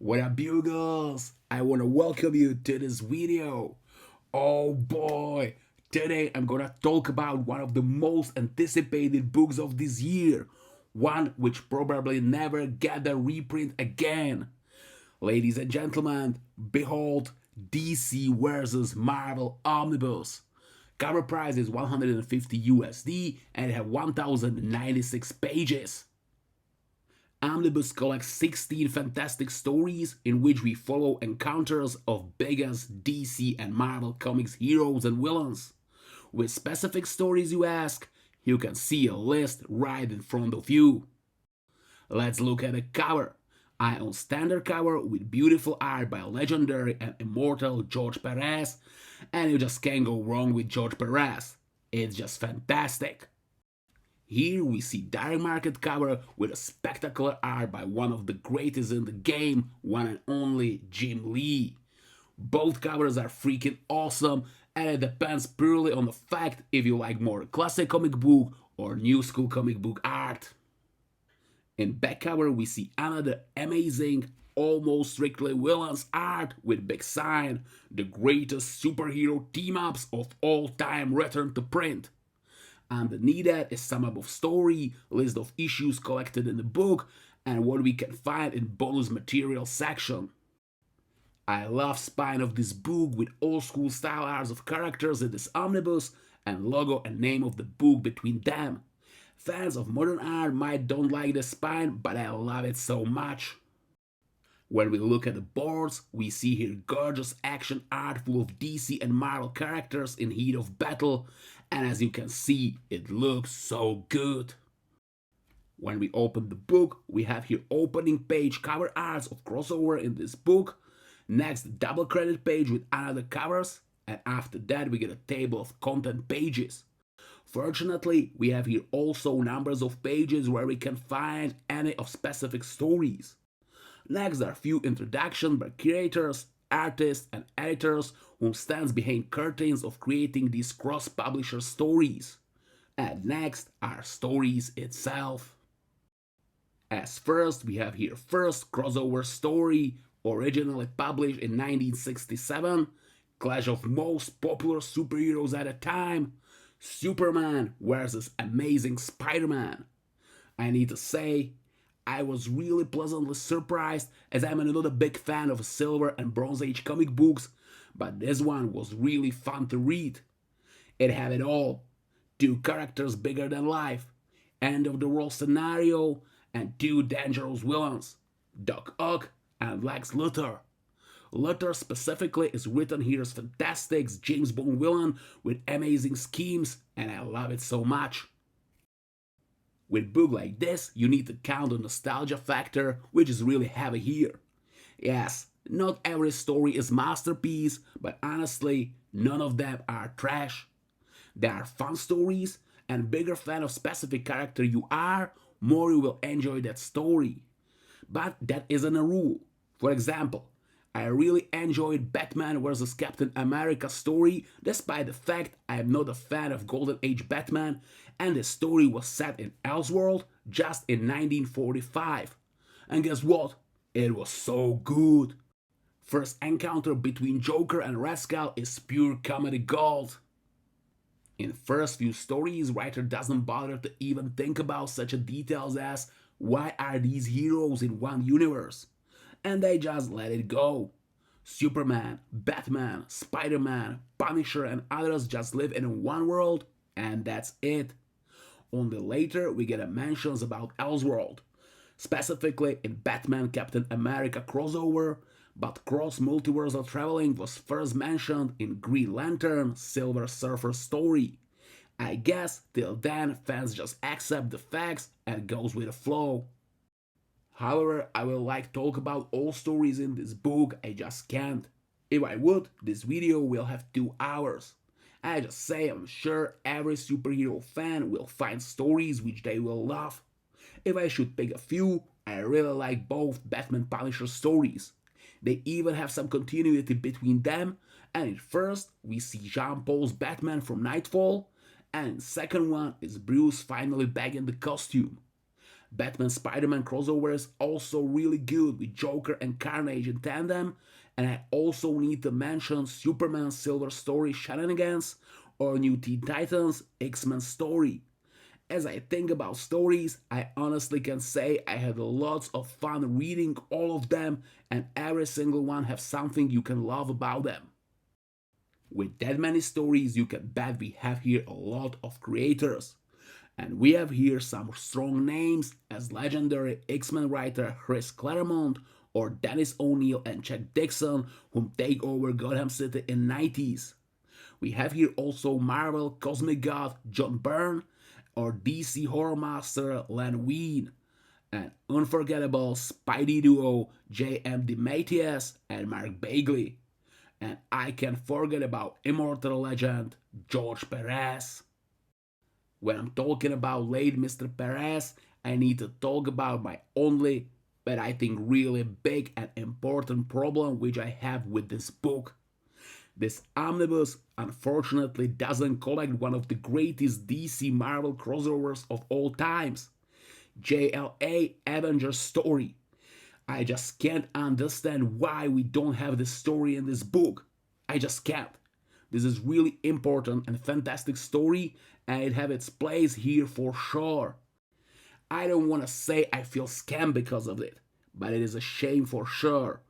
What up, Bugles? I want to welcome you to this video. Oh boy, today I'm gonna talk about one of the most anticipated books of this year, one which probably never get a reprint again. Ladies and gentlemen, behold DC Versus Marvel Omnibus. Cover price is 150 USD and it have 1096 pages. Omnibus collects 16 fantastic stories in which we follow encounters of biggest DC and Marvel Comics heroes and villains. With specific stories, you ask? You can see a list right in front of you. Let's look at the cover. I own standard cover with beautiful art by legendary and immortal George Perez, and you just can't go wrong with George Perez. It's just fantastic. Here we see direct market cover with a spectacular art by one of the greatest in the game, one and only Jim Lee. Both covers are freaking awesome, and it depends purely on the fact if you like more classic comic book or new school comic book art. In back cover we see another amazing, almost strictly villains art with big sign, the greatest superhero team-ups of all time return to print. Underneath that is sum up of story, list of issues collected in the book, and what we can find in bonus material section. I love spine of this book with old school style arts of characters in this omnibus and logo and name of the book between them. Fans of modern art might don't like the spine, but I love it so much. When we look at the boards, we see here gorgeous action art full of DC and Marvel characters in heat of battle, and as you can see, it looks so good. When we open the book, we have here opening page cover arts of crossover in this book, next double credit page with another covers, and after that we get a table of content pages. Fortunately, we have here also numbers of pages where we can find any of specific stories. Next are a few introductions by creators, artists, and editors who stands behind curtains of creating these cross-publisher stories. And next are stories itself. As first, we have here first crossover story, originally published in 1967, clash of most popular superheroes at the time, Superman versus Amazing Spider-Man. I need to say, I was really pleasantly surprised as I'm not a big fan of Silver and Bronze Age comic books, but this one was really fun to read. It had it all. Two characters bigger than life, end of the world scenario, and two dangerous villains, Doc Ock and Lex Luthor. Luthor specifically is written here as fantastic James Bond villain with amazing schemes, and I love it so much. With book like this, you need to count the nostalgia factor, which is really heavy here. Yes, not every story is masterpiece, but honestly, none of them are trash. There are fun stories, and bigger fan of specific character you are, more you will enjoy that story. But that isn't a rule. For example, I really enjoyed Batman vs. Captain America story despite the fact I am not a fan of Golden Age Batman and the story was set in Elseworld just in 1945. And guess what? It was so good. First encounter between Joker and Rascal is pure comedy gold. In first few stories, writer doesn't bother to even think about such details as why are these heroes in one universe? And they just let it go. Superman, Batman, Spider-Man, Punisher and others just live in one world and that's it. Only later we get mentions about Elseworld, specifically in Batman Captain America crossover, but cross-multiversal traveling was first mentioned in Green Lantern Silver Surfer story. I guess till then fans just accept the facts and goes with the flow. However, I will like talk about all stories in this book, I just can't. If I would, this video will have 2 hours. I just say I'm sure every superhero fan will find stories which they will love. If I should pick a few, I really like both Batman Punisher stories. They even have some continuity between them, and in first we see Jean-Paul's Batman from Knightfall, and in second one is Bruce finally back in the costume. Batman Spider-Man crossover is also really good with Joker and Carnage in tandem, and I also need to mention Superman Silver Story Shenanigans or New Teen Titans X-Men Story. As I think about stories, I honestly can say I had lots of fun reading all of them, and every single one has something you can love about them. With that many stories, you can bet we have here a lot of creators. And we have here some strong names as legendary X-Men writer Chris Claremont or Dennis O'Neil and Jack Dixon, whom take over Gotham City in 90s. We have here also Marvel Cosmic God John Byrne or DC Horror Master Len Wein, and unforgettable Spidey duo J.M. DeMatteis and Mark Bagley. And I can't forget about immortal legend George Perez. When I'm talking about late Mr. Perez, I need to talk about my only, but I think really big and important problem which I have with this book. This omnibus unfortunately doesn't collect one of the greatest DC Marvel crossovers of all times, JLA Avengers story. I just can't understand why we don't have this story in this book. I just can't. This is really important and fantastic story, and it have its place here for sure. I don't want to say I feel scammed because of it, but it is a shame for sure.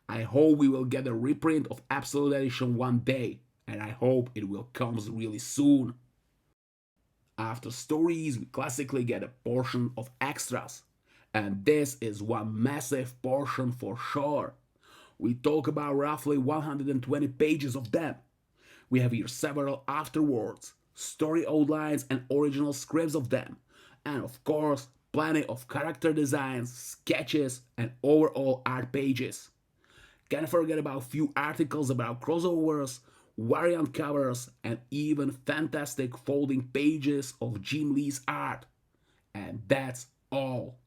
I hope we will get a reprint of Absolute Edition one day, and I hope it will come really soon. After stories, we classically get a portion of extras, and this is one massive portion for sure. We talk about roughly 120 pages of them. We have here several afterwords, story outlines and original scripts of them, and of course, plenty of character designs, sketches, and overall art pages. Can't forget about few articles about crossovers, variant covers, and even fantastic folding pages of Jim Lee's art. And that's all.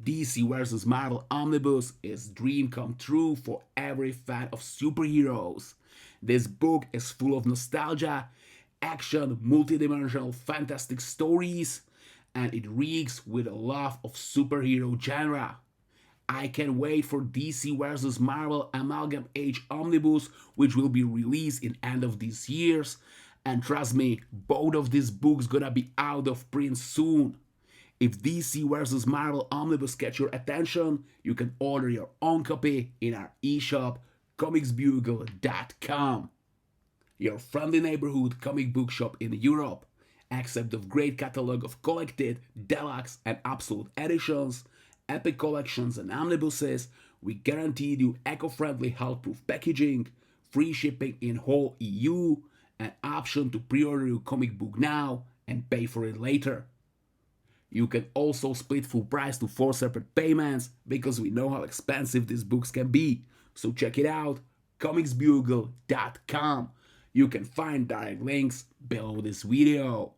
DC Versus Marvel Omnibus is dream come true for every fan of superheroes. This book is full of nostalgia, action, multidimensional fantastic stories, and it reeks with a love of superhero genre. I can't wait for DC vs Marvel Amalgam Age Omnibus, which will be released in end of this year. And trust me, both of these books gonna be out of print soon. If DC vs Marvel Omnibus catch your attention, you can order your own copy in our eShop, comicsbugle.com. Your friendly neighborhood comic book shop in Europe. Accept of great catalog of collected, deluxe, and absolute editions, epic collections and omnibuses. We guarantee you eco-friendly Hulkproof packaging, free shipping in whole EU, an option to pre-order your comic book now and pay for it later. You can also split full price to 4 separate payments because we know how expensive these books can be. So check it out, comicsbugle.com. You can find direct links below this video.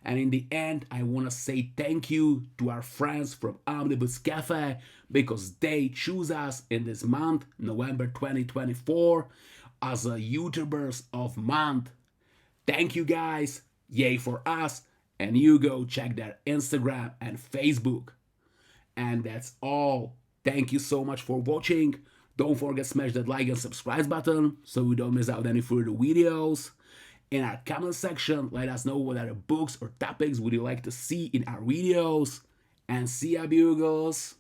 And in the end, I want to say thank you to our friends from Omnibus Cafe because they choose us in this month, November 2024, as a YouTubers of month. Thank you guys, yay for us, and you go check their Instagram and Facebook. And that's all. Thank you so much for watching. Don't forget to smash that like and subscribe button so you don't miss out any further videos. In our comment section, let us know what other books or topics would you like to see in our videos. And see ya, Bugles!